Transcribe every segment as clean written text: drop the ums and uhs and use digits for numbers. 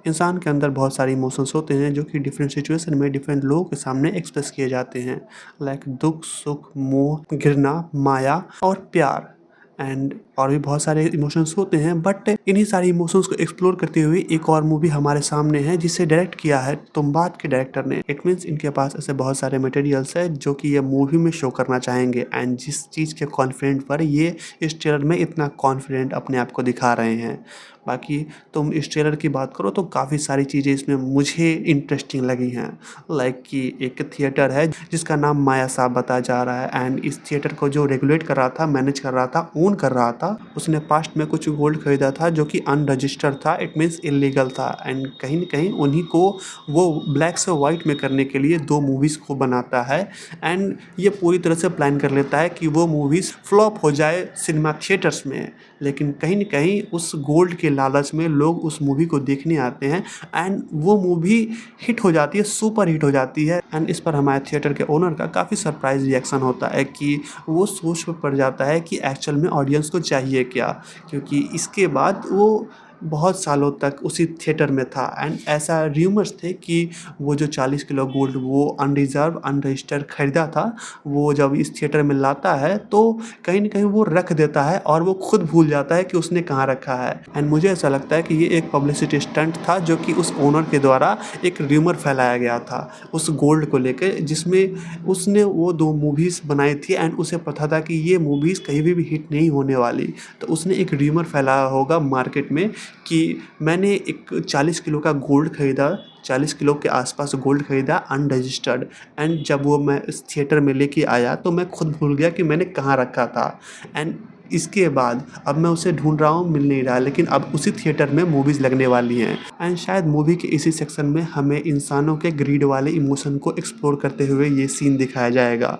इंसान के अंदर बहुत सारे इमोशंस होते हैं जो कि डिफरेंट सिचुएशन में डिफरेंट लोगों के सामने एक्सप्रेस किए जाते हैं, लाइक दुख, सुख, मोह, घृणा, माया और प्यार एंड और भी बहुत सारे इमोशंस होते हैं। बट इन्हीं सारे इमोशंस को एक्सप्लोर करते हुए एक और मूवी हमारे सामने है जिसे डायरेक्ट किया है तुम बात के डायरेक्टर ने। इट मीन्स इनके पास ऐसे बहुत सारे मटेरियल्स है जो कि ये मूवी में शो करना चाहेंगे एंड जिस चीज़ के कॉन्फिडेंट पर ये इस ट्रेलर में इतना कॉन्फिडेंट अपने आप को दिखा रहे हैं। बाकी तुम इस ट्रेलर की बात करो तो काफ़ी सारी चीज़ें इसमें मुझे इंटरेस्टिंग लगी हैं, लाइक कि एक थिएटर है जिसका नाम माया साहब बताया जा रहा है एंड इस थिएटर को जो रेगुलेट कर रहा था, मैनेज कर रहा था, ओन कर रहा था, उसने पास्ट में कुछ गोल्ड खरीदा था जो कि अनरजिस्टर्ड था, इट मीन्स इलीगल था एंड कहीं ना कहीं उन्हीं को वो ब्लैक से वाइट में करने के लिए 2 मूवीज़ को बनाता है एंड ये पूरी तरह से प्लान कर लेता है कि वो मूवीज़ फ्लॉप हो जाए सिनेमा थिएटर्स में। लेकिन कहीं न कहीं उस गोल्ड के लालच में लोग उस मूवी को देखने आते हैं एंड वो मूवी हिट हो जाती है, सुपर हिट हो जाती है एंड इस पर हमारे थिएटर के ओनर का काफ़ी सरप्राइज़ रिएक्शन होता है कि वो सोच में पड़ जाता है कि एक्चुअल में ऑडियंस को चाहिए क्या? क्योंकि इसके बाद वो बहुत सालों तक उसी थिएटर में था एंड ऐसा र्यूमर्स थे कि वो जो 40 किलो गोल्ड वो अनरिज़र्व अनरजिस्टर्ड खरीदा था, वो जब इस थिएटर में लाता है तो कहीं न कहीं वो रख देता है और वो खुद भूल जाता है कि उसने कहाँ रखा है एंड मुझे ऐसा लगता है कि ये एक पब्लिसिटी स्टंट था जो कि उस ओनर के द्वारा एक र्यूमर फैलाया गया था उस गोल्ड को लेके, जिसमें उसने वो 2 मूवीज़ बनाई थी एंड उसे पता था कि ये मूवीज़ कहीं भी हिट नहीं होने वाली। तो उसने एक र्यूमर फैलाया होगा मार्केट में कि मैंने एक 40 किलो का गोल्ड खरीदा, 40 किलो के आसपास गोल्ड खरीदा अनरजिस्टर्ड एंड जब वो मैं इस थिएटर में लेके आया तो मैं खुद भूल गया कि मैंने कहाँ रखा था एंड इसके बाद अब मैं उसे ढूंढ रहा हूँ, मिल नहीं रहा, लेकिन अब उसी थिएटर में मूवीज़ लगने वाली हैं एंड शायद मूवी के इसी सेक्शन में हमें इंसानों के ग्रीड वाले इमोशन को एक्सप्लोर करते हुए ये सीन दिखाया जाएगा।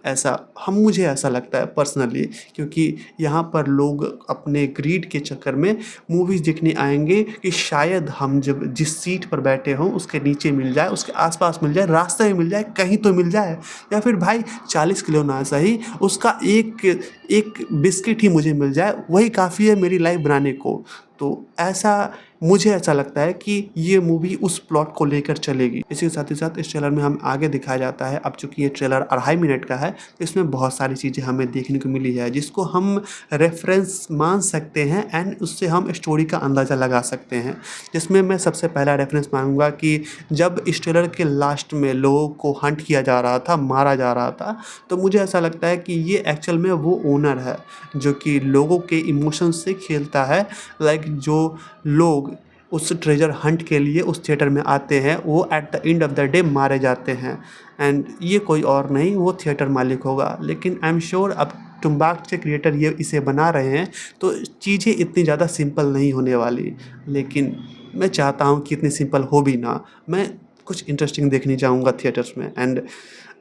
ऐसा मुझे ऐसा लगता है पर्सनली, क्योंकि यहाँ पर लोग अपने ग्रीड के चक्कर में मूवीज़ देखने आएंगे कि शायद हम जब जिस सीट पर बैठे हों उसके नीचे मिल जाए, उसके आसपास मिल जाए, रास्ते में मिल जाए, कहीं तो मिल जाए, या फिर भाई 40 किलो ना सही उसका एक बिस्किट ही मुझे मिल जाए, वही काफ़ी है मेरी लाइफ बनाने को। तो ऐसा मुझे ऐसा लगता है कि ये मूवी उस प्लॉट को लेकर चलेगी। इसी के साथ ही साथ इस ट्रेलर में हम आगे दिखाया जाता है, अब चूँकि ये ट्रेलर 2.5 मिनट का है तो इसमें बहुत सारी चीज़ें हमें देखने को मिली है जिसको हम रेफ़रेंस मान सकते हैं एंड उससे हम स्टोरी का अंदाज़ा लगा सकते हैं। जिसमें मैं सबसे पहला रेफ़रेंस मानूँगा कि जब इस ट्रेलर के लास्ट में लोगों को हंट किया जा रहा था, मारा जा रहा था, तो मुझे ऐसा लगता है कि ये एक्चुअल में वो ओनर है जो कि लोगों के इमोशंस से खेलता है। लाइक जो लोग उस ट्रेजर हंट के लिए उस थिएटर में आते हैं वो at the end of the day मारे जाते हैं एंड ये कोई और नहीं, वो थिएटर मालिक होगा। लेकिन आई एम श्योर अब तुम्बाड के क्रिएटर ये इसे बना रहे हैं तो चीज़ें इतनी ज़्यादा सिंपल नहीं होने वाली, लेकिन मैं चाहता हूँ कि इतनी सिंपल हो भी ना, मैं कुछ इंटरेस्टिंग देखने जाऊँगा थिएटर्स में एंड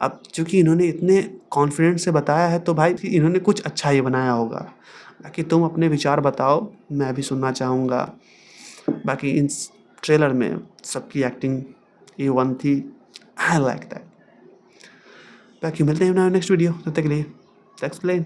अब चूँकि इन्होंने इतने कॉन्फिडेंस से बताया है तो भाई इन्होंने कुछ अच्छा ही बनाया होगा। बाकी तुम अपने विचार बताओ, मैं भी सुनना चाहूँगा। बाकी इन ट्रेलर में सबकी एक्टिंग A1 थी, आई लाइक दैट। बाकी मिलते हैं नेक्स्ट वीडियो, तब तक के लिए एक्सप्लेन।